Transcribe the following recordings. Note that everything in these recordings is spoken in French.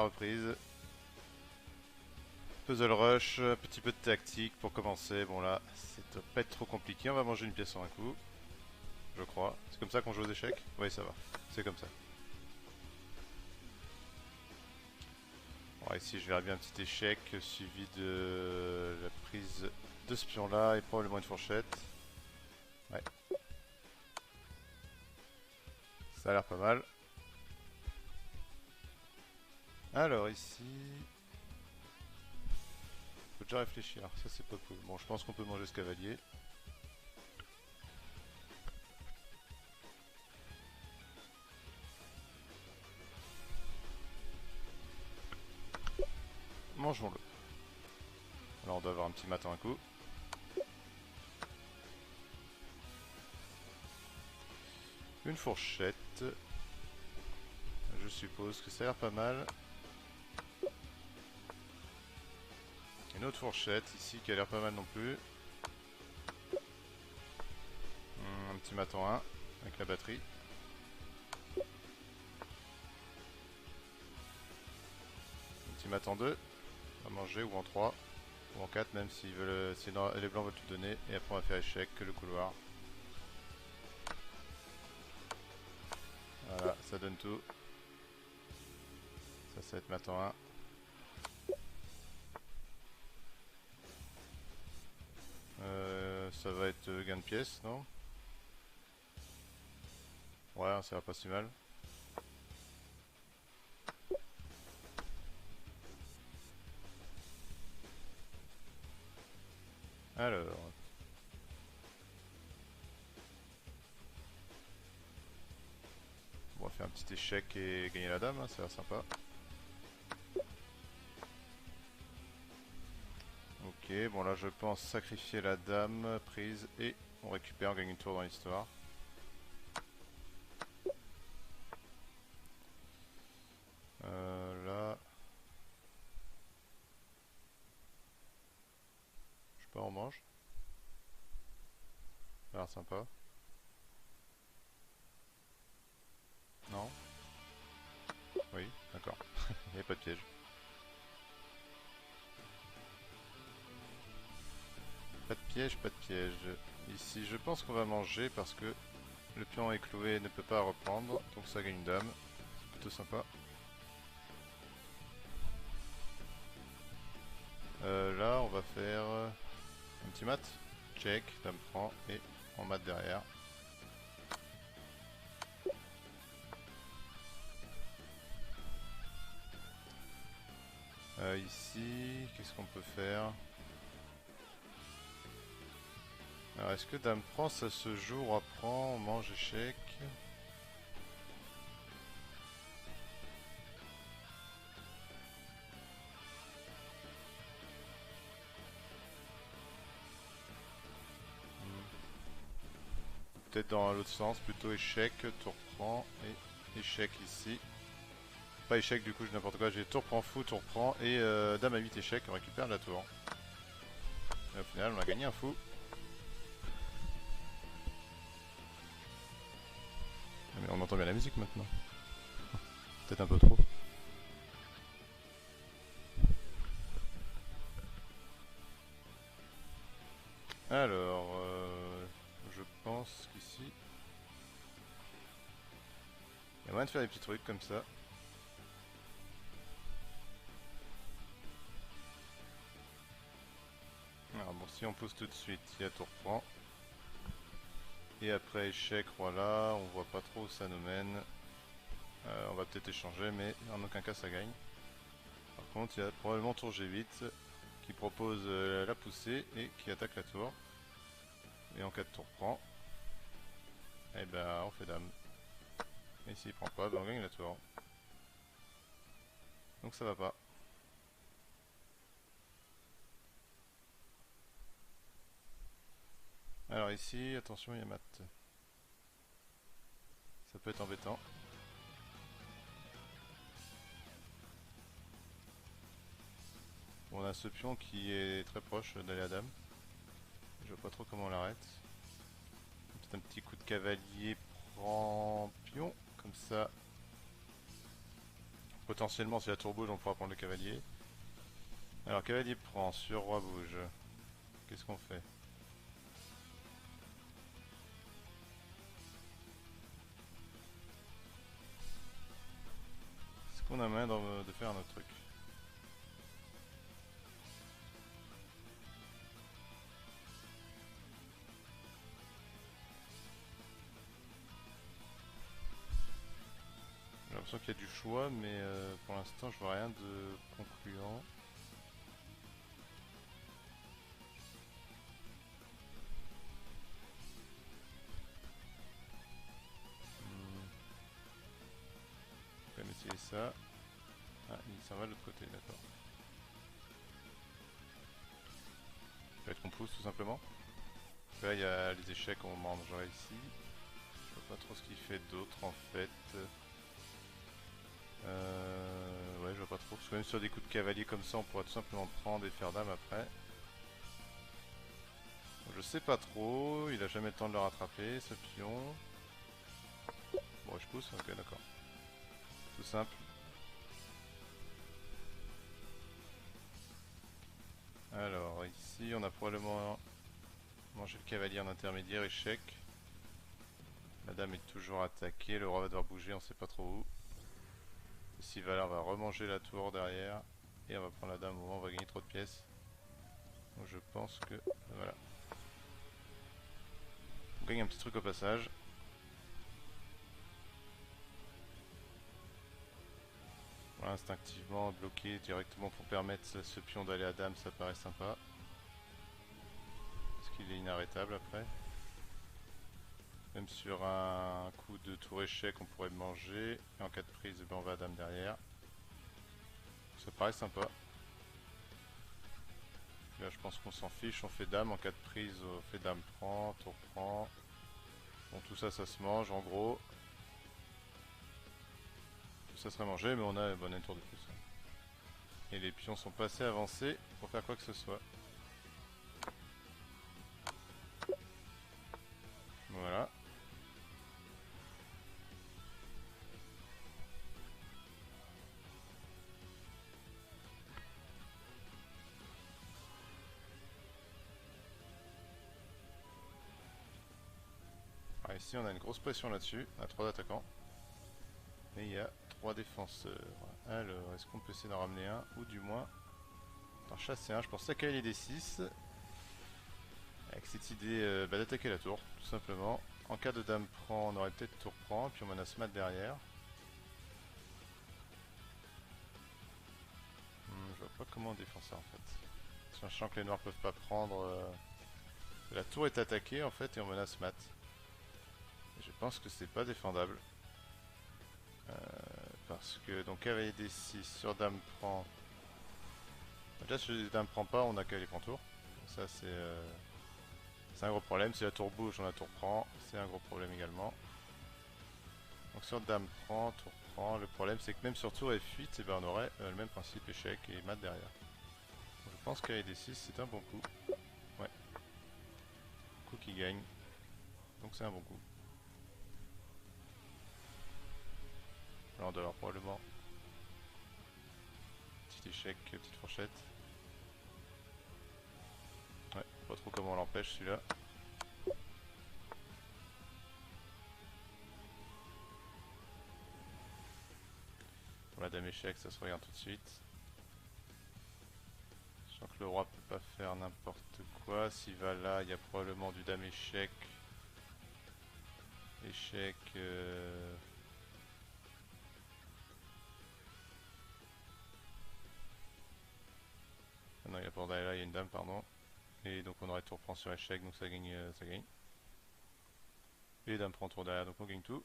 la reprise. Puzzle rush, petit peu de tactique pour commencer. Bon là, ça doit pas être trop compliqué. On va manger une pièce en un coup, je crois. C'est comme ça qu'on joue aux échecs? Oui, ça va. C'est comme ça. Bon, ici, je verrai bien un petit échec suivi de la prise de ce pion là et probablement une fourchette. Ouais, ça a l'air pas mal. Alors ici, faut déjà réfléchir. Ça c'est pas cool. Bon, je pense qu'on peut manger ce cavalier. Mangeons-le. Alors on doit avoir un petit matin un coup. Une fourchette. Je suppose que ça a l'air pas mal. Une autre fourchette ici qui a l'air pas mal non plus. Un petit maton 1 avec la batterie. Un petit maton 2 à manger ou en 3 ou en 4 même si les blancs veulent tout donner. Et après on va faire échec que le couloir. Voilà, ça donne tout. Ça va être maton 1. Ça va être gain de pièce, non? Ouais, ça va pas si mal. Alors, on va faire un petit échec et gagner la dame, hein, ça a l'air sympa. Ok, bon là je pense sacrifier la dame, prise, et on récupère, on gagne une tour dans l'histoire. Là... Je sais pas, on mange. Ça a l'air sympa. Non? Oui, d'accord. Il n'y a pas de piège. Pas de piège, pas de piège. Ici, je pense qu'on va manger parce que le pion est cloué et ne peut pas reprendre. Donc ça gagne une dame. Plutôt sympa. Là, on va faire un petit mat. Check, dame prend et on mat derrière. Ici, qu'est-ce qu'on peut faire? Alors, est-ce que dame prend, ça se joue, roi prend, on mange échec? Peut-être dans l'autre sens, plutôt échec, tour prend et échec ici. Pas échec du coup, j'ai n'importe quoi, j'ai tour prend fou, tour prend et dame à 8 échecs, on récupère la tour. Et au final, on a gagné un fou. Mais on entend bien la musique maintenant. Peut-être un peu trop. Alors, je pense qu'ici, il y a moyen de faire des petits trucs comme ça. Alors bon, si on pose tout de suite, il y a tour prend. Et après échec, voilà, on voit pas trop où ça nous mène. On va peut-être échanger, mais en aucun cas ça gagne. Par contre, il y a probablement tour G8 qui propose la poussée et qui attaque la tour. Et en cas de tour prend, et ben on fait dame. Et s'il prend pas, ben on gagne la tour. Donc ça va pas. Alors ici, attention, il y a mat. Ça peut être embêtant. Bon, on a ce pion qui est très proche d'aller à dame. Je vois pas trop comment on l'arrête. Peut-être un petit coup de cavalier prend pion, comme ça. Potentiellement, si la tour bouge, on pourra prendre le cavalier. Alors, cavalier prend, sur roi bouge. Qu'est-ce qu'on fait? Est-ce qu'on a moyen de faire un autre truc? J'ai l'impression qu'il y a du choix, mais pour l'instant, je vois rien de concluant. Hmm, on peut même essayer ça. Ah, il s'en va de l'autre côté, d'accord. Peut-être qu'on pousse tout simplement. Là, il y a les échecs, on mangerait ici. Je vois pas trop ce qu'il fait d'autre en fait. Ouais, je vois pas trop. Parce que même sur des coups de cavalier comme ça, on pourrait tout simplement prendre et faire dame après. Je sais pas trop, il a jamais le temps de le rattraper, ce pion. Bon, je pousse, ok, d'accord. Tout simple. Alors, ici, on a probablement mangé le cavalier en intermédiaire, échec. La dame est toujours attaquée, le roi va devoir bouger, on sait pas trop où. Ici, Valar va remanger la tour derrière. Et on va prendre la dame au moment où on va gagner trop de pièces. Donc je pense que... Voilà. On gagne un petit truc au passage. Voilà, instinctivement bloqué directement pour permettre ce pion d'aller à dame, ça paraît sympa. Parce qu'il est inarrêtable après. Même sur un coup de tour échec, on pourrait manger. Et en cas de prise, ben on va à dame derrière. Ça paraît sympa. Là, je pense qu'on s'en fiche. On fait dame en cas de prise. On fait dame prend, tour prend. Bon, tout ça, ça se mange en gros. Tout ça serait mangé, mais on a un tour de plus. Et les pions sont pas assez avancés pour faire quoi que ce soit. Voilà. Alors ici on a une grosse pression là-dessus, on a 3 attaquants. Et il y a 3 défenseurs. Alors, est-ce qu'on peut essayer d'en ramener un? Ou du moins, d'en chasser un. Je pense à cavalier des 6. Avec cette idée d'attaquer la tour, tout simplement. En cas de dame prend, on aurait peut-être tour prend, puis on menace mat derrière. Je vois pas comment on défend ça en fait. Sachant que les noirs peuvent pas prendre... La tour est attaquée en fait et on menace mat. Et je pense que c'est pas défendable. Parce que donc cavalier d6 sur dame prend. Déjà si dame prend pas, on a cavalier prend tour. Ça c'est un gros problème. Si la tour bouge, on la tour prend. C'est un gros problème également. Donc sur dame prend, tour prend. Le problème c'est que même sur tour et fuite, eh ben, on aurait le même principe échec et mat derrière. Donc, je pense cavalier d6 c'est un bon coup. Ouais. Coup qui gagne. Donc c'est un bon coup. Là on doit avoir probablement petit échec, petite fourchette. Ouais, pas trop comment on l'empêche celui-là. Pour la dame échec, ça se regarde tout de suite. Sachant que le roi peut pas faire n'importe quoi. S'il va là, il y a probablement du dame échec. Échec. Ah non, il y a pas d'aller là, il y a une dame, pardon. Et donc on aurait tour prend sur échec, donc ça gagne. Ça gagne. Et dame prend tour derrière, donc on gagne tout.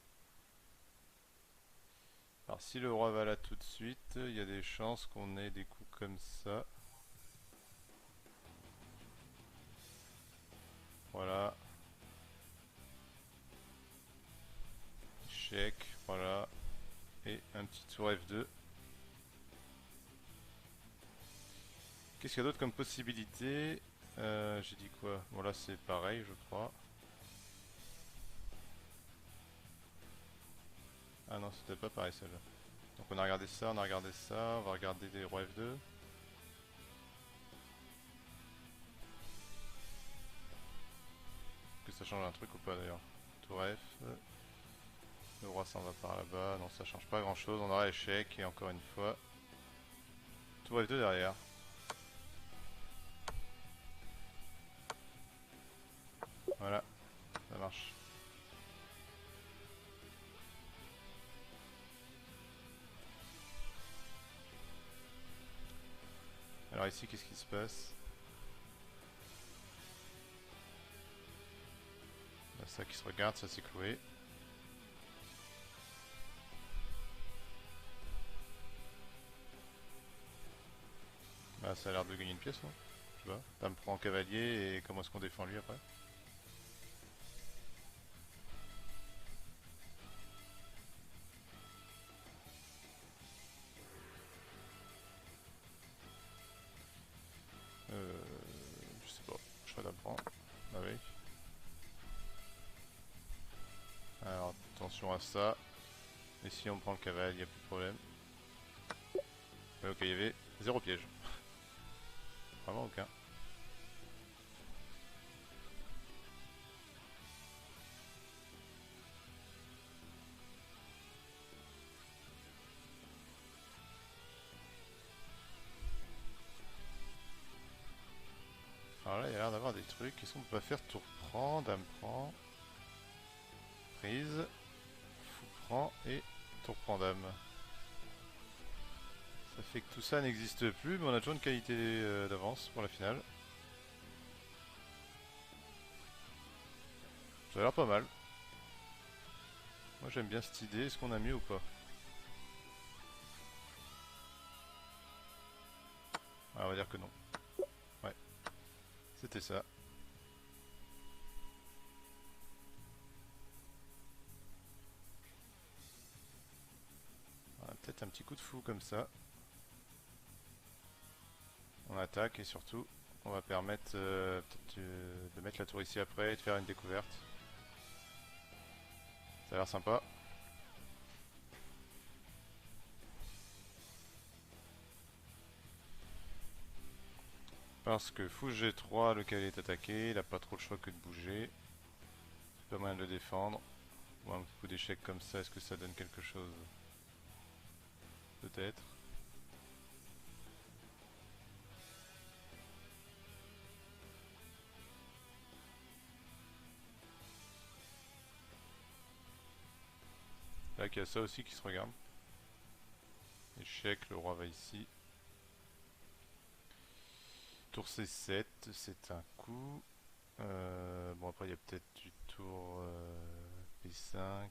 Alors si le roi va là tout de suite, il y a des chances qu'on ait des coups comme ça. Voilà. Échec, voilà. Et un petit tour F2. Qu'est-ce qu'il y a d'autre comme possibilité? J'ai dit quoi? Bon là c'est pareil je crois. Ah non c'était pas pareil celle-là. Donc on a regardé ça, on a regardé ça, on va regarder des rois F2. Que ça change un truc ou pas d'ailleurs. Tour F. Le roi s'en va par là-bas. Non, ça change pas grand chose. On aura échec et encore une fois. Tour F2 derrière. Voilà, ça marche. Alors ici, qu'est-ce qui se passe? Là, ça qui se regarde, ça s'est cloué. Bah, ça a l'air de gagner une pièce, non? Je sais pas. Ça me prend en cavalier et comment est-ce qu'on défend lui après? Je sais pas. Choix d'apprendre. Ah oui. Alors attention à ça. Et si on prend le cavalier, il n'y a plus de problème. Ouais, ok, il y avait zéro piège. Vraiment aucun. Alors là, il y a l'air d'avoir des trucs. Qu'est-ce qu'on peut pas faire? Tour prend, dame prend, prise, fou prend et tour prend dame. Ça fait que tout ça n'existe plus, mais on a toujours une qualité d'avance pour la finale. Ça a l'air pas mal. Moi j'aime bien cette idée. Est-ce qu'on a mieux ou pas? Ah, on va dire que non. Ouais, c'était ça. On a peut-être un petit coup de fou comme ça. On attaque et surtout, on va permettre peut-être de mettre la tour ici après et de faire une découverte. Ça a l'air sympa. Parce que fou G3, le cavalier est attaqué, il a pas trop le choix que de bouger. Pas moyen de le défendre. Ou un coup d'échec comme ça, est-ce que ça donne quelque chose? Peut-être. Là, il y a ça aussi qui se regarde. Échec, le roi va ici. Tour C7, c'est un coup. Bon, après, il y a peut-être du tour P5.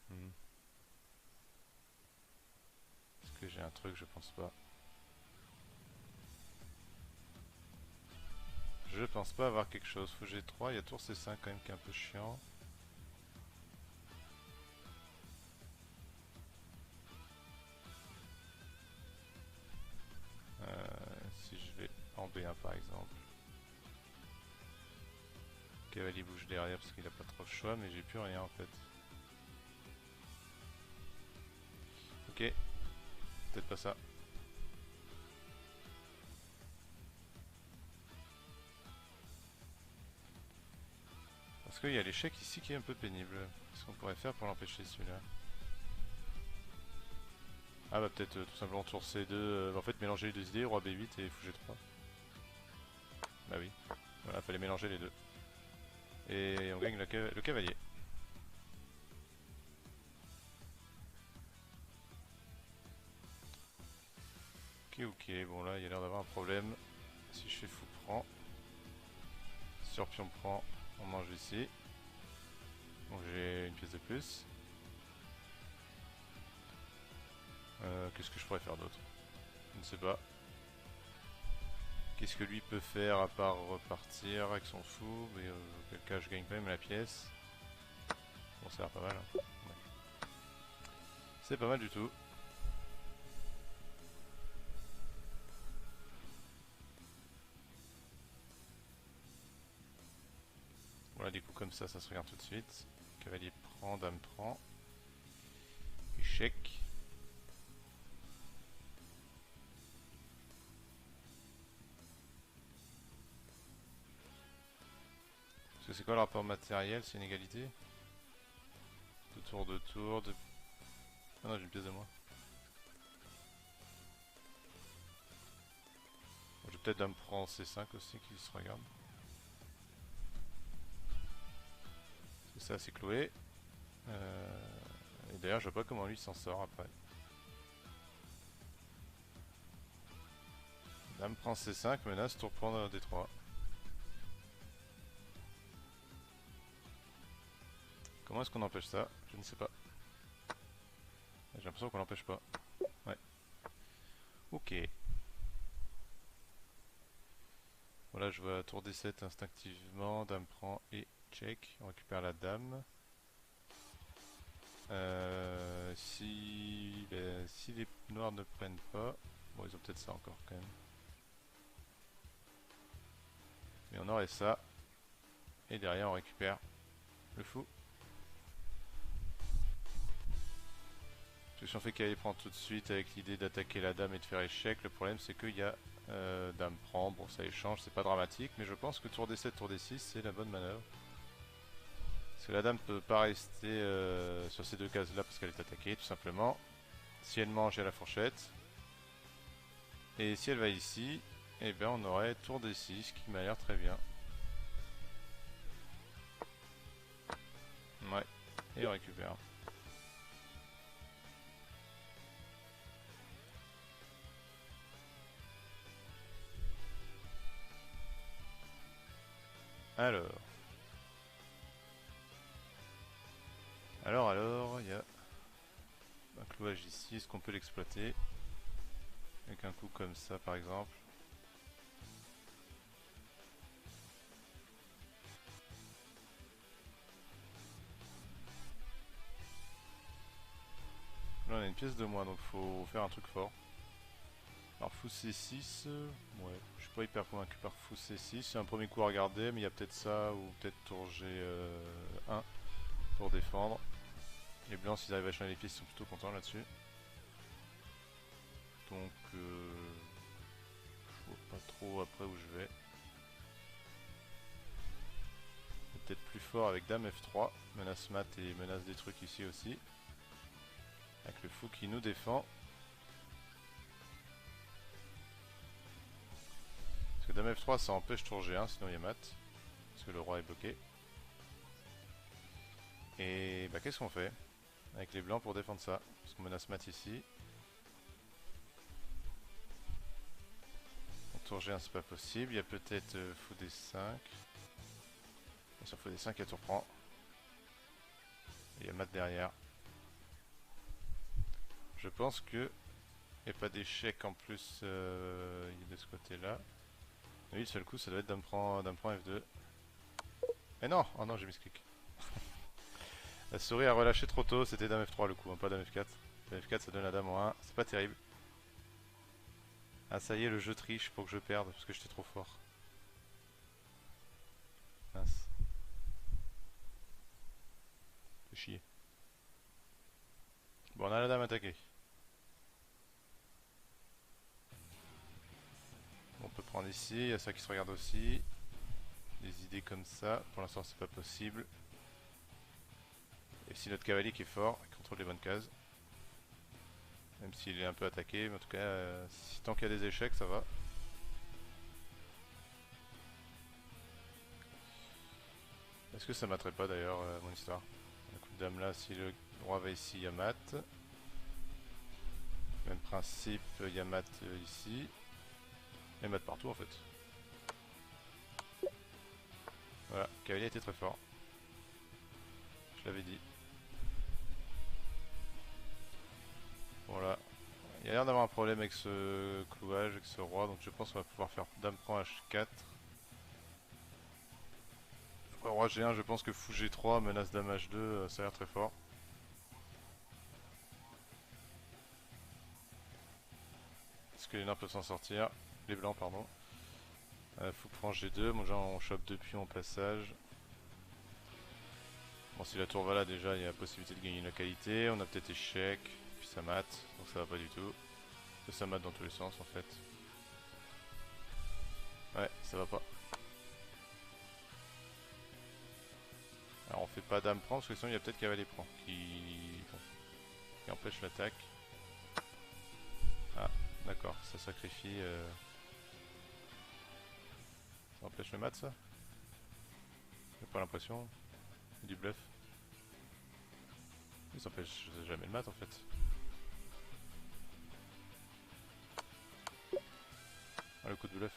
Hmm. Est-ce que j'ai un truc? Je pense pas. Je pense pas avoir quelque chose. Faut G3, il y a tour C5 quand même qui est un peu chiant. Si je vais en B1 par exemple. Cavalier bouge derrière parce qu'il a pas trop le choix, mais j'ai plus rien en fait. Ok, peut-être pas ça. Parce qu'il y a l'échec ici qui est un peu pénible. Qu'est-ce qu'on pourrait faire pour l'empêcher celui-là? Ah bah peut-être tout simplement tour C2, en fait mélanger les deux idées, roi B8 et fou G3. Bah oui, voilà, fallait mélanger les deux. Et on gagne le cavalier. Ok, ok, bon là il y a l'air d'avoir un problème. Si je fais fou prend, sur pion prend, on mange ici. Donc j'ai une pièce de plus. Qu'est-ce que je pourrais faire d'autre? Je ne sais pas. Qu'est-ce que lui peut faire à part repartir avec son fou? Mais auquel cas je gagne quand même la pièce. Bon, ça a l'air pas mal. Hein. Ouais. C'est pas mal du tout. Voilà, des coups comme ça se regarde tout de suite. Cavalier prend, dame prend. échec. Parce que c'est quoi le rapport matériel? C'est une égalité? De tour, de tour, de... Ah non, j'ai une pièce de moins. J'ai peut-être dame prend C5 aussi qui se regarde. C'est ça, c'est cloué. Et d'ailleurs, je vois pas comment lui s'en sort après. Dame prend C5, menace, tour prendre D3. Comment est-ce qu'on empêche ça? Je ne sais pas. J'ai l'impression qu'on l'empêche pas. Ouais. Ok. Voilà, je vois tour D7 instinctivement. Dame prend et check. On récupère la dame. Si les noirs ne prennent pas... Bon, ils ont peut-être ça encore quand même. Mais on aurait ça. Et derrière, on récupère le fou. Parce que si on fait cavalier prend tout de suite avec l'idée d'attaquer la dame et de faire échec, le problème c'est qu'il y a dame prend, bon ça échange, c'est pas dramatique, mais je pense que tour D7, tour D6 c'est la bonne manœuvre. Parce que la dame peut pas rester sur ces deux cases là parce qu'elle est attaquée tout simplement. Si elle mange, il y a la fourchette. Et si elle va ici, eh bien on aurait tour D6 qui m'a l'air très bien. Ouais, et on récupère. Alors, il y a un clouage ici, est-ce qu'on peut l'exploiter? Avec un coup comme ça par exemple. Là on a une pièce de moins donc faut faire un truc fort. Alors fou C6, ouais, je suis pas hyper convaincu par fou C6, c'est un premier coup à regarder mais il y a peut-être ça ou peut-être tour G1 pour défendre. Les blancs s'ils arrivent à changer les pièces ils sont plutôt contents là-dessus. Donc je vois pas trop après où je vais. Peut-être plus fort avec dame F3, menace mat et menace des trucs ici aussi. Avec le fou qui nous défend. Parce que dame F3 ça empêche tour G1 sinon il y a mat. Parce que le roi est bloqué. Et bah qu'est-ce qu'on fait avec les blancs pour défendre ça? Parce qu'on menace mat ici. Tour G1 c'est pas possible, il y a peut-être fou D5. Sur fou D5 il y a tour prend. Et il y a mat derrière. Je pense que il n'y a pas d'échec en plus de ce côté là. Oui, le seul coup ça doit être dame prend F2. Mais non! Oh non j'ai mis ce clic. La souris a relâché trop tôt, c'était dame F3 le coup, hein, pas dame F4. Dame F4 ça donne la dame en 1, c'est pas terrible. Ah ça y est le jeu triche pour que je perde parce que j'étais trop fort. Mince. Fais chier. Bon on a la dame attaquée. On peut prendre ici, il y a ça qui se regarde aussi. Des idées comme ça, pour l'instant c'est pas possible. Et si notre cavalier qui est fort, il contrôle les bonnes cases. Même s'il est un peu attaqué, mais en tout cas, tant qu'il y a des échecs, ça va. Est-ce que ça matterait pas d'ailleurs mon histoire? Un coup de dame là, si le roi va ici, il y a mat. Même principe, il y a mat ici. Et mat partout en fait. Voilà, le cavalier était très fort. Je l'avais dit. Voilà. Il y a l'air d'avoir un problème avec ce clouage, avec ce roi, donc je pense qu'on va pouvoir faire dame prend H4. Roi G1, je pense que fou G3, menace dame H2, ça a l'air très fort. Est-ce que les nains peuvent s'en sortir? Les blancs, pardon. Fou prend G2, moi on chope deux pions au passage. Bon, si la tour va là, déjà, il y a la possibilité de gagner une localité. On a peut-être échec. puis ça mate, donc ça va pas du tout. Ça mate dans tous les sens en fait. Ouais, ça va pas. Alors on fait pas dame prend parce que sinon il y a peut-être cavalier prend qui empêche l'attaque. Ah, d'accord, ça sacrifie. Ça empêche le mat ça? J'ai pas l'impression. Du bluff. Ça empêche jamais le mat en fait. Ah, le coup de bluff.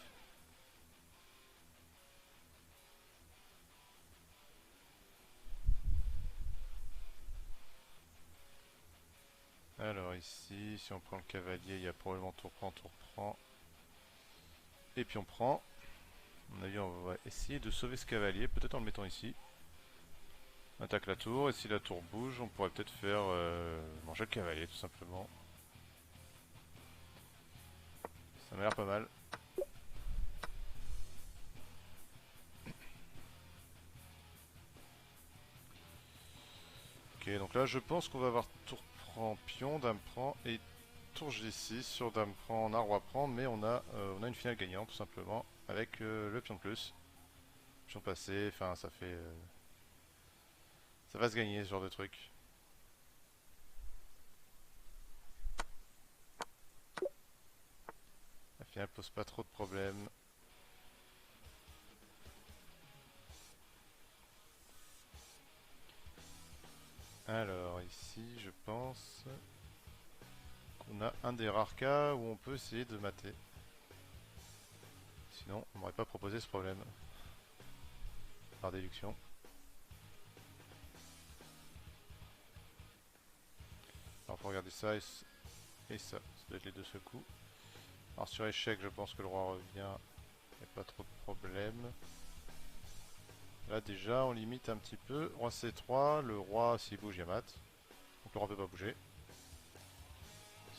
Alors ici, si on prend le cavalier, il y a probablement tour prend. Et puis on prend. À mon avis, on va essayer de sauver ce cavalier, peut-être en le mettant ici. On attaque la tour, et si la tour bouge, on pourrait peut-être faire manger le cavalier, tout simplement. Ça m'a l'air pas mal. Ok, donc là, je pense qu'on va avoir tour prend pion, dame prend, et tour G6 sur dame prend, on a roi prend, mais on a une finale gagnante, tout simplement, avec le pion de plus. Pion passé, enfin, ça fait... ça va se gagner, ce genre de truc. La finale pose pas trop de problèmes. Alors ici je pense qu'on a un des rares cas où on peut essayer de mater. Sinon on m'aurait pas proposé ce problème. Par déduction. Alors faut regarder ça et ça. Ça doit être les deux seuls coups. Alors sur échec je pense que le roi revient. Il n'y a pas trop de problème. Là déjà on limite un petit peu. Roi C3, le roi s'il bouge il y a mat. Donc le roi peut pas bouger.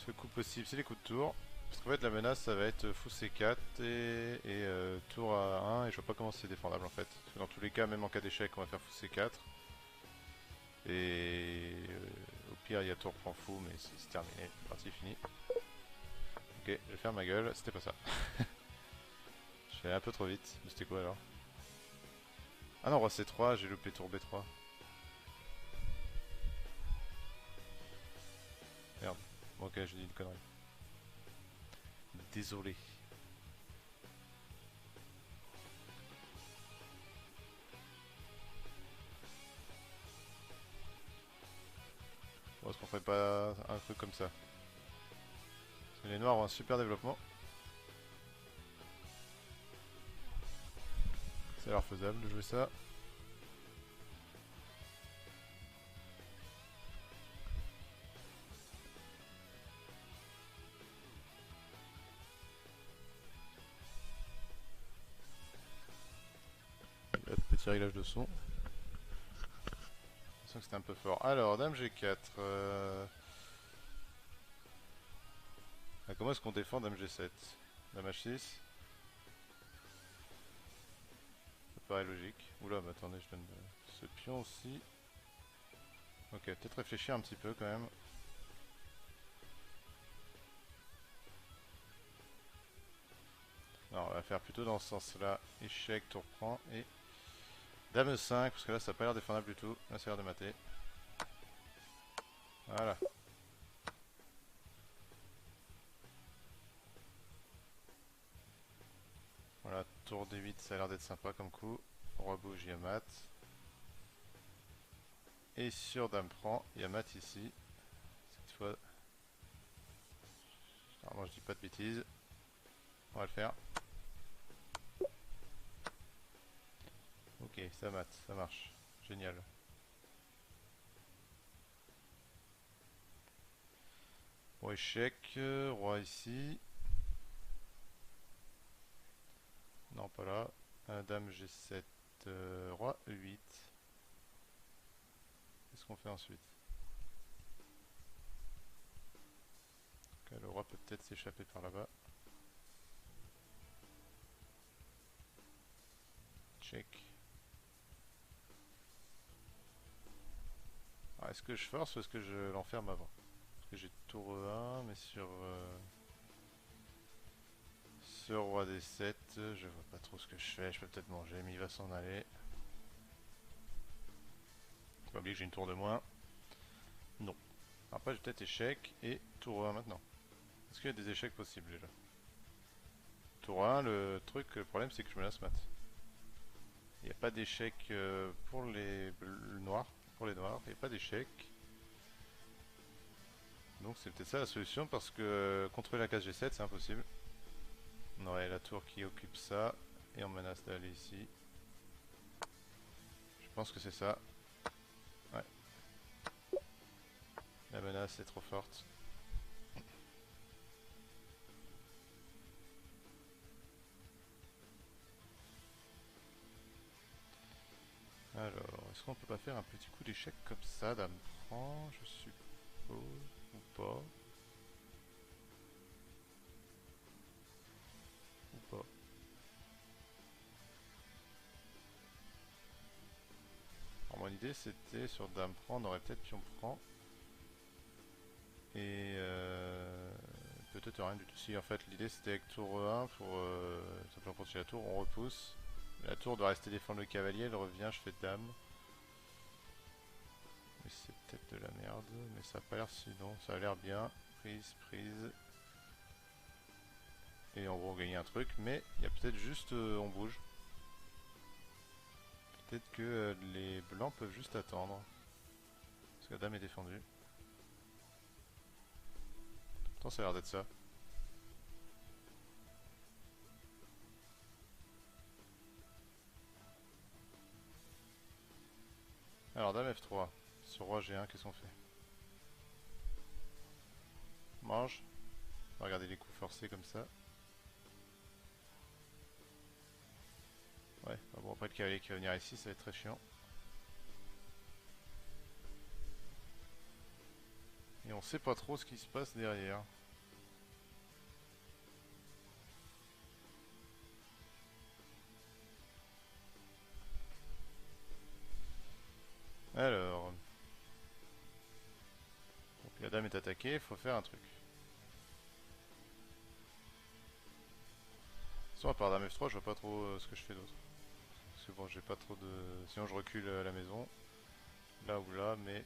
Ce coup possible c'est les coups de tour. Parce qu'en fait la menace ça va être fou C4 et tour à 1 et je vois pas comment c'est défendable en fait. Parce que dans tous les cas même en cas d'échec on va faire fou C4. Et au pire il y a tour prend fou mais c'est terminé, la partie est finie. Ok, je vais faire ma gueule, c'était pas ça. Je suis allé un peu trop vite, mais c'était quoi alors? Ah non, roi C3, j'ai loupé tour B3. Merde, bon, ok, j'ai dit une connerie. Désolé. Bon, est-ce qu'on ferait pas un truc comme ça? Parce que les noirs ont un super développement. Ça a l'air faisable de jouer ça. Hop, petit réglage de son. Je sens que c'était un peu fort. Alors, dame G4. Ah, comment est-ce qu'on défend dame G7? Dame H6. Ça paraît logique. Oula, mais attendez, je donne ce pion aussi. Ok, peut-être réfléchir un petit peu quand même. Non, on va faire plutôt dans ce sens-là. Échec, tour prend et dame 5, parce que là ça n'a pas l'air défendable du tout. Là ça a l'air de mater. Voilà. Voilà, tour D8, ça a l'air d'être sympa comme coup. Roi bouge, il y a mat. Et sur dame prend, il y a mat ici. Cette fois. Normalement je dis pas de bêtises. On va le faire. Ok, ça mat, ça marche. Génial. Roi échec, roi ici. Non, pas là. Dame G7, roi E8. Qu'est-ce qu'on fait ensuite? Ok, le roi peut peut-être s'échapper par là-bas. Check. Alors, est-ce que je force ou est-ce que je l'enferme avant? que j'ai tour E1, mais sur roi D7, je vois pas trop ce que je fais. Je peux peut-être manger, mais il va s'en aller. Faut pas oublier que j'ai une tour de moins. Non. Après, j'ai peut-être échec et tour E1 maintenant. Est-ce qu'il y a des échecs possibles déjà? Tour 1, le problème c'est que je menace mat. Il n'y a pas d'échec pour les noirs. Pour les noirs, il n'y a pas d'échec. Donc c'est peut-être ça la solution parce que contrôler la case G7 c'est impossible. On aurait la tour qui occupe ça et on menace d'aller ici. Je pense que c'est ça. Ouais, la menace est trop forte. Alors, est-ce qu'on peut pas faire un petit coup d'échec comme ça? Dame prend, je suppose, ou pas. Ou pas. Alors, mon idée c'était sur dame prend, on aurait peut-être pion prend. Et peut-être rien du tout. Si en fait l'idée c'était avec tour E1 pour simplement continuer la tour, on repousse. La tour doit rester défendre le cavalier, elle revient, je fais dame. Mais c'est peut-être de la merde, mais ça a pas l'air sinon, ça a l'air bien. Prise, prise. Et en gros on gagne un truc, mais il y a peut-être juste on bouge. Peut-être que les blancs peuvent juste attendre. Parce que la dame est défendue. Pourtant ça a l'air d'être ça. Alors dame F3. Sur roi G1, qu'est-ce qu'on fait? Mange. Regardez les coups forcés comme ça. Ouais, bah bon après le cavalier qui va venir ici, ça va être très chiant. Et on sait pas trop ce qui se passe derrière. Alors, bon, puis la dame est attaquée, il faut faire un truc. Sinon à part dame F3, je vois pas trop ce que je fais d'autre. Parce que bon, j'ai pas trop de... Sinon je recule à la maison, là ou là, mais...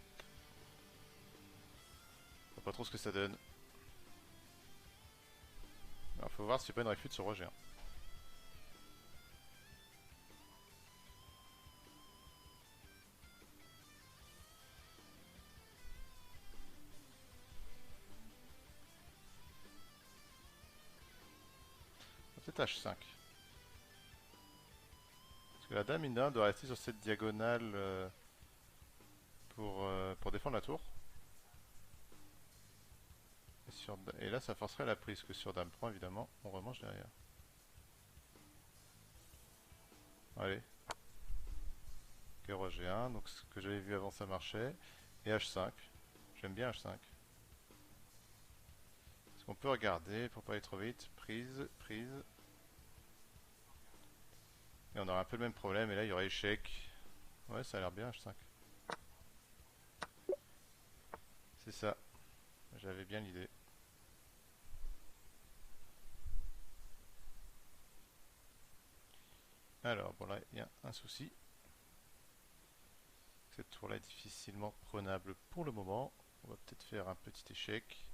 Je vois pas trop ce que ça donne. Alors faut voir s'il n'y a pas une réfute sur roi G1. Peut-être H5. Parce que la dame, mine de rien, doit rester sur cette diagonale pour défendre la tour. Et là, ça forcerait la prise, que sur dame prend, évidemment, on remange derrière. Allez. Ok, roi G1, donc ce que j'avais vu avant ça marchait. Et H5. J'aime bien H5. Est-ce qu'on peut regarder pour pas aller trop vite? Prise, prise. Et on aura un peu le même problème, et là il y aurait échec. Ouais, ça a l'air bien H5. C'est ça. J'avais bien l'idée. Alors, bon là, il y a un souci. Cette tour-là est difficilement prenable pour le moment. On va peut-être faire un petit échec.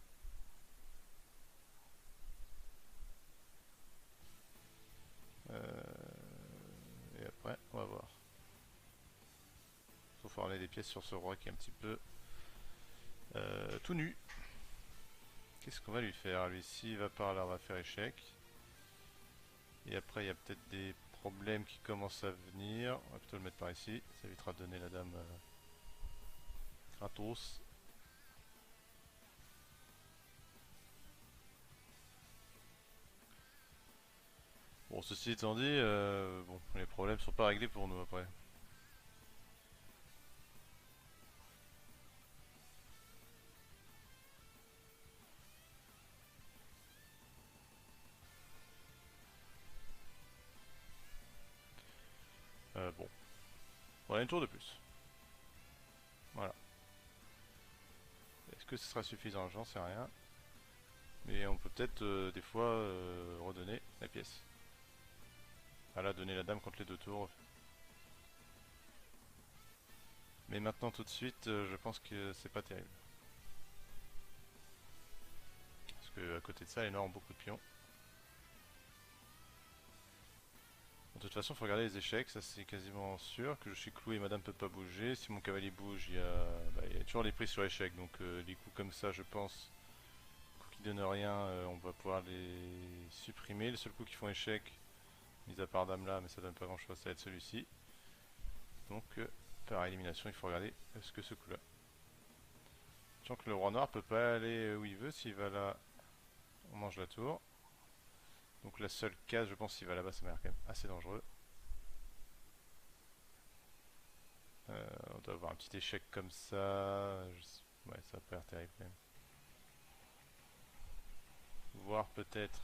Et après, on va voir. Il faut aller des pièces sur ce roi qui est un petit peu tout nu. Qu'est-ce qu'on va lui faire? Lui, s'il va par là, on va faire échec. Et après, il y a peut-être des problèmes qui commencent à venir. On va plutôt le mettre par ici. Ça évitera de donner la dame gratos. Bon, ceci étant dit, bon, les problèmes sont pas réglés pour nous après. Bon, on a une tour de plus. Voilà. que ce sera suffisant? J'en sais rien. Mais on peut peut-être des fois redonner la pièce. Voilà, donner la dame contre les deux tours. Mais maintenant tout de suite, je pense que c'est pas terrible. Parce que à côté de ça, les noirs ont beaucoup de pions. De toute façon, il faut regarder les échecs, ça c'est quasiment sûr. Que je suis cloué, madame peut pas bouger. Si mon cavalier bouge, il y a toujours les prises sur échec. Donc les coups comme ça, je pense, coups qui donnent rien, on va pouvoir les supprimer. Le seul coup qui font échec, mis à part dame là, mais ça donne pas grand chose, ça va être celui-ci. Donc par élimination, il faut regarder ce que ce coup là. Sachant que le roi noir peut pas aller où il veut, s'il va là, on mange la tour. Donc la seule case, je pense, s'il va là-bas, ça m'a l'air quand même assez dangereux. On doit avoir un petit échec comme ça. Ouais, ça a pas l'air terrible quand même. Voir peut-être.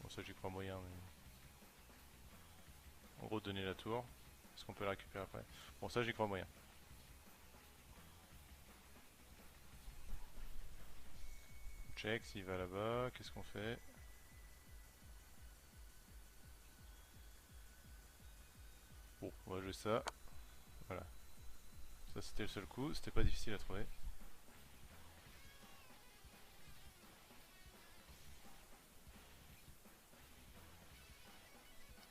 Bon, ça j'y crois moyen, mais. En gros, donner la tour. Est-ce qu'on peut la récupérer après? Bon, ça j'y crois moyen. Check, s'il va là-bas, qu'est-ce qu'on fait? Bon, on va jouer ça. Voilà. Ça c'était le seul coup, c'était pas difficile à trouver.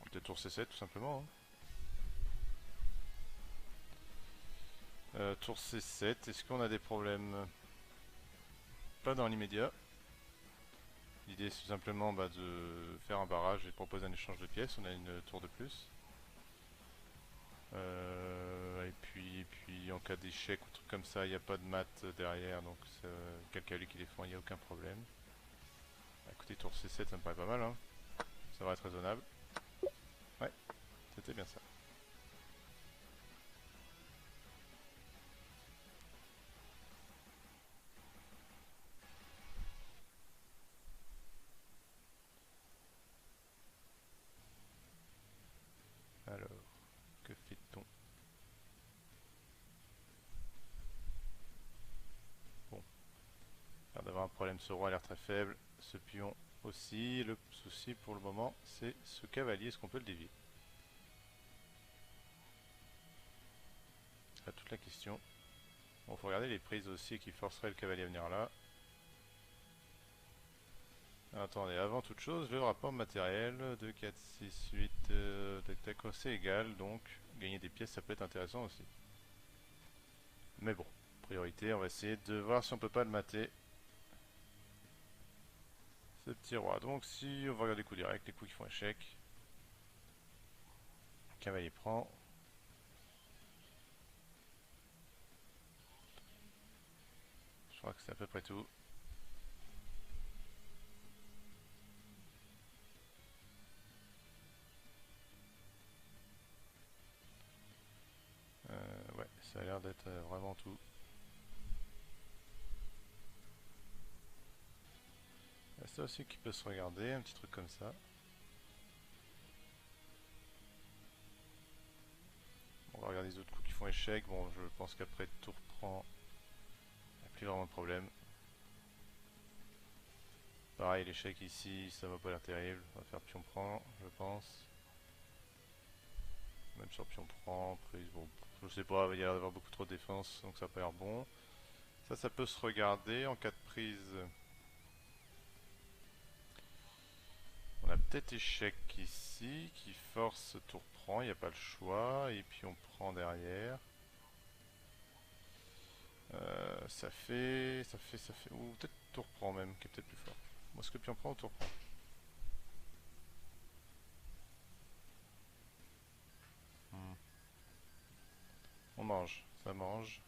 On peut-être tour C7 tout simplement. Hein. Tour C7, est-ce qu'on a des problèmes? Pas dans l'immédiat. L'idée c'est tout simplement de faire un barrage et de proposer un échange de pièces. On a une tour de plus. Et puis en cas d'échec ou truc comme ça, il n'y a pas de maths derrière, donc quelqu'un qui défend, il n'y a aucun problème. Écoutez, tour C7, ça me paraît pas mal, hein. Ça va être raisonnable. Ouais, c'était bien ça. Alors, que fait-on? Bon, l'air d'avoir un problème, ce roi a l'air très faible, ce pion aussi. Le souci pour le moment, c'est ce cavalier, est-ce qu'on peut le dévier? C'est toute la question. Bon, faut regarder les prises aussi qui forceraient le cavalier à venir là. Attendez, avant toute chose, le rapport matériel, 2, 4, 6, 8, tac, c'est égal, donc gagner des pièces ça peut être intéressant aussi. Mais bon, priorité, on va essayer de voir si on peut pas le mater. Ce petit roi, donc si on va regarder les coups directs, les coups qui font échec. Cavalier prend. Je crois que c'est à peu près tout. Ouais, ça a l'air d'être vraiment tout. Il y a ça aussi qui peut se regarder, un petit truc comme ça. On va regarder les autres coups qui font échec. Bon, je pense qu'après tour prend, il n'y a plus vraiment de problème. Pareil, l'échec ici, ça va pas l'air terrible. On va faire pion prend, je pense. Même sur pion prend, prise, bon, je sais pas, il y a l'air d'avoir beaucoup trop de défense, donc ça n'a pas l'air bon. Ça peut se regarder en cas de prise. On a peut-être échec ici, qui force tour prend, il n'y a pas le choix, et puis on prend derrière. Ça fait, ou peut-être tour prend même, qui est peut-être plus fort. Est-ce que pion prend ou tour prend? Hmm. On mange, ça mange.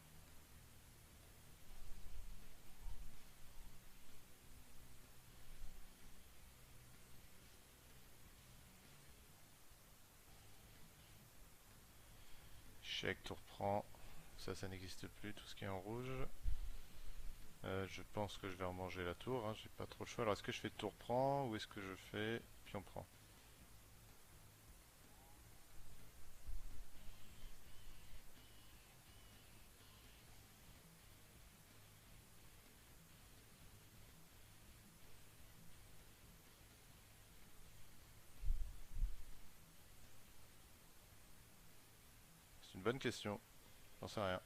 Échec, tour prend. Ça n'existe plus, tout ce qui est en rouge. Je pense que je vais en manger la tour, hein, j'ai pas trop le choix. Alors est-ce que je fais tour prend ou est-ce que je fais pion prend? bonne question. J'en sais rien.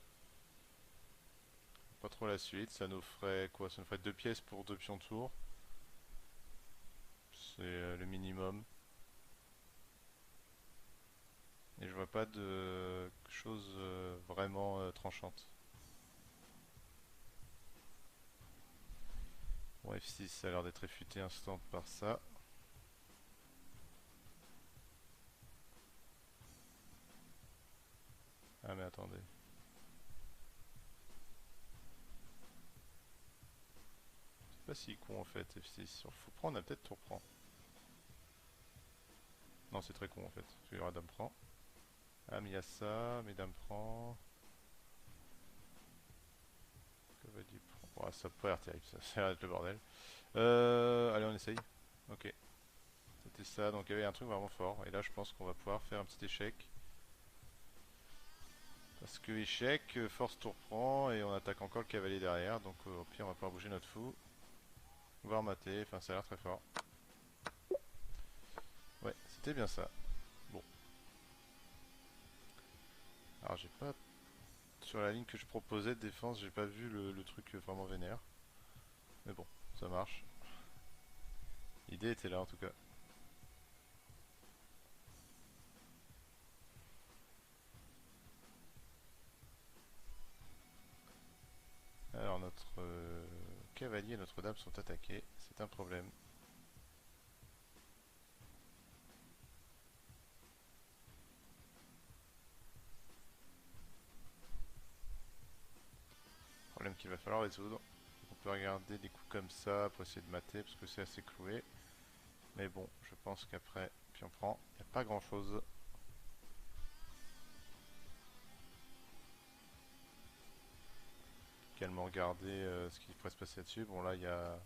Pas trop la suite. Ça nous ferait quoi? Ça nous ferait 2 pièces pour 2 pions tour. C'est le minimum. Et je vois pas de choses vraiment tranchantes. Bon, F6, ça a l'air d'être réfuté instant par ça. Ah mais attendez. C'est pas si con en fait, F6. Sur fou prend, on a peut-être tour prend. Non, c'est très con en fait. Parce qu'il y aura dame prend. Ah mais il y a ça, mais dame prend. Cavalier prend. Ouais, ça pourrait être terrible, ça a l'air d'être le bordel. Allez, on essaye. Ok. C'était ça, donc il y avait un truc vraiment fort. Et là, je pense qu'on va pouvoir faire un petit échec. Parce que échec, force tour prend, et on attaque encore le cavalier derrière. Donc au pire, on va pouvoir bouger notre fou. Voire mater, enfin ça a l'air très fort. Ouais, c'était bien ça. Bon. Alors j'ai pas... Sur la ligne que je proposais de défense, j'ai pas vu le truc vraiment vénère. Mais bon, ça marche. L'idée était là en tout cas. Alors notre cavalier et notre dame sont attaqués. C'est un problème. Problème qu'il va falloir résoudre. On peut regarder des coups comme ça pour essayer de mater parce que c'est assez cloué. Mais bon, je pense qu'après, puis on prend, il n'y a pas grand chose. Également regarder ce qui pourrait se passer là-dessus. Bon là il y a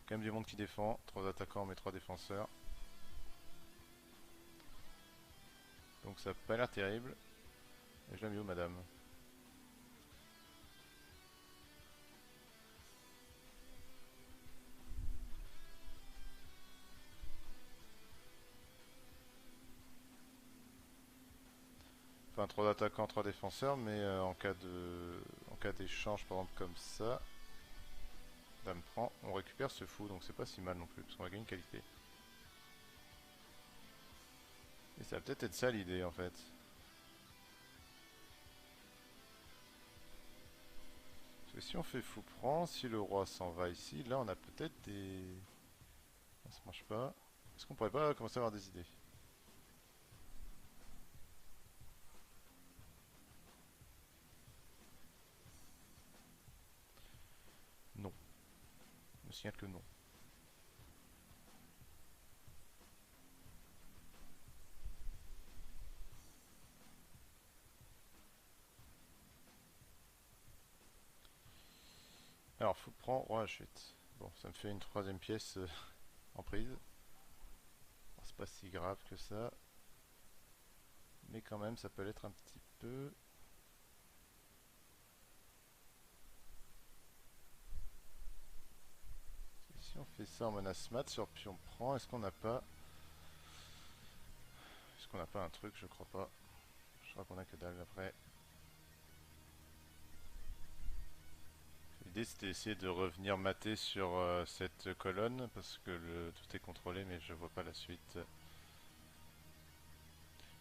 quand même du monde qui défend. 3 attaquants mais 3 défenseurs. Donc ça n'a pas l'air terrible. Et je l'ai mis où madame? Enfin 3 attaquants, 3 défenseurs, mais en cas d'échange par exemple comme ça, dame prend, on récupère ce fou, donc c'est pas si mal non plus, parce qu'on va gagner une qualité. Et ça va peut-être être ça l'idée en fait. Parce que si on fait fou prend, si le roi s'en va ici, là on a peut-être des... Non, ça marche pas. Est-ce qu'on pourrait pas commencer à avoir des idées? Non. Je me signale que non. Alors fou prend, roi H8. Bon, ça me fait une 3ème pièce en prise. Bon, c'est pas si grave que ça. Mais quand même, ça peut l'être un petit peu. Si on fait ça en menace mat sur pion prend, est-ce qu'on n'a pas... Est-ce qu'on n'a pas un truc? Je crois pas. Je crois qu'on a que dalle après. L'idée c'était d'essayer de revenir mater sur cette colonne parce que tout est contrôlé mais je vois pas la suite.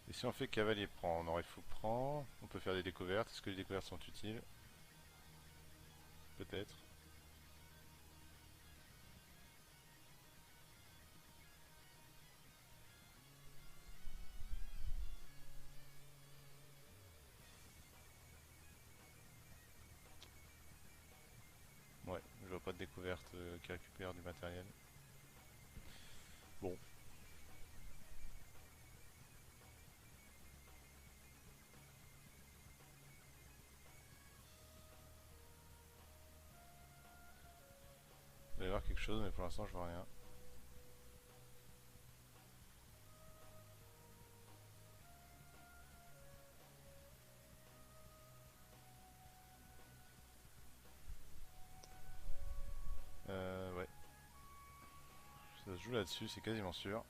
Et si on fait cavalier prend, on aurait fou prend, on peut faire des découvertes. Est-ce que les découvertes sont utiles? Peut-être. Ouais, je vois pas de découverte qui récupère du matériel. Bon, il va y avoir quelque chose mais pour l'instant je vois rien. Ouais, ça se joue là-dessus, c'est quasiment sûr.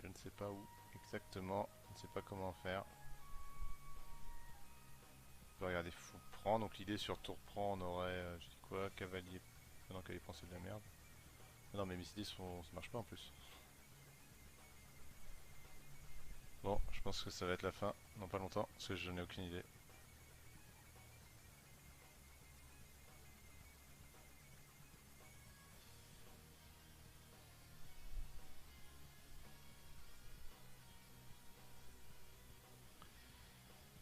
Je ne sais pas où exactement. Je ne sais pas comment faire. On peut regarder fou prend. Donc l'idée sur tour prend, on aurait, je dis quoi, cavalier. Ah non, cavalier prend c'est de la merde. Ah non mais mes idées sont, ça marche pas en plus. Bon, je pense que ça va être la fin, dans pas longtemps, parce que je n'ai aucune idée.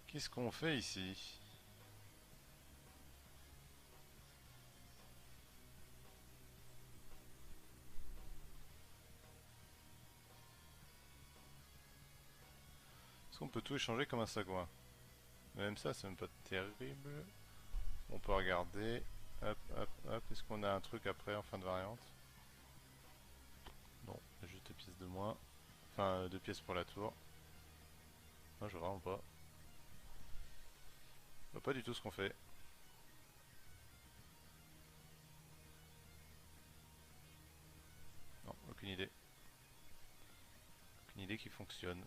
Qu'est-ce qu'on fait ici? Est-ce qu'on peut tout échanger comme un sagouin? Même ça, c'est même pas terrible. On peut regarder. Hop, hop, hop. Est-ce qu'on a un truc après en fin de variante? Non, juste 2 pièces de moins. Enfin, 2 pièces pour la tour. Non, je vois vraiment pas. Je vois pas du tout ce qu'on fait. Non, aucune idée. Aucune idée qui fonctionne.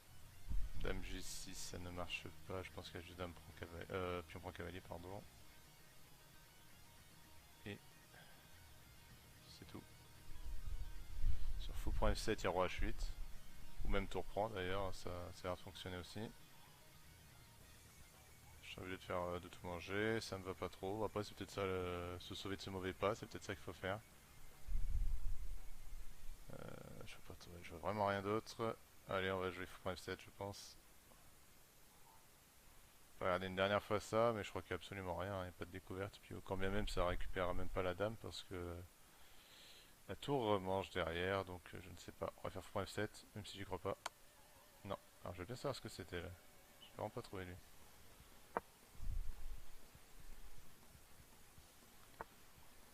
Dame G6, ça ne marche pas. Je pense qu'il y a juste dame prend cavalier. Pion prend cavalier, pardon. Et c'est tout. Sur fou prend F7, il y a roi H8. Ou même tour prend d'ailleurs, ça a l'air de fonctionner aussi. Je suis obligé de faire de tout manger, ça ne va pas trop. Après c'est peut-être ça, se sauver de ce mauvais pas, c'est peut-être ça qu'il faut faire. Je vois vraiment rien d'autre. Allez, on va jouer fou prend F7 je pense. On va regarder une dernière fois ça, mais je crois qu'il n'y a absolument rien, il n'y a pas de découverte. Puis quand bien même ça récupère même pas la dame parce que la tour remange derrière, donc je ne sais pas. On va faire fou F7, même si j'y crois pas. Non. Alors je veux bien savoir ce que c'était là. Je n'ai vraiment pas trouvé lui.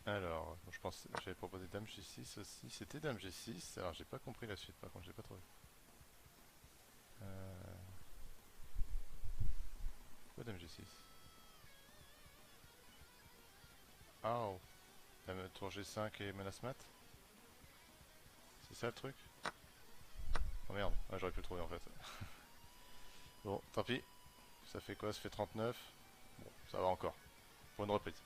Alors, je pense j'avais proposé dame G6 aussi. C'était dame G6. Alors j'ai pas compris la suite par contre, j'ai pas trouvé. Euh... Pourquoi dame G6? Ah oh. Dame tour G5 et menace mat. C'est ça le truc? Oh merde, ah, j'aurais pu le trouver en fait. Bon, tant pis. Ça fait quoi? Ça fait 39. Bon, ça va encore. Pour une reprise.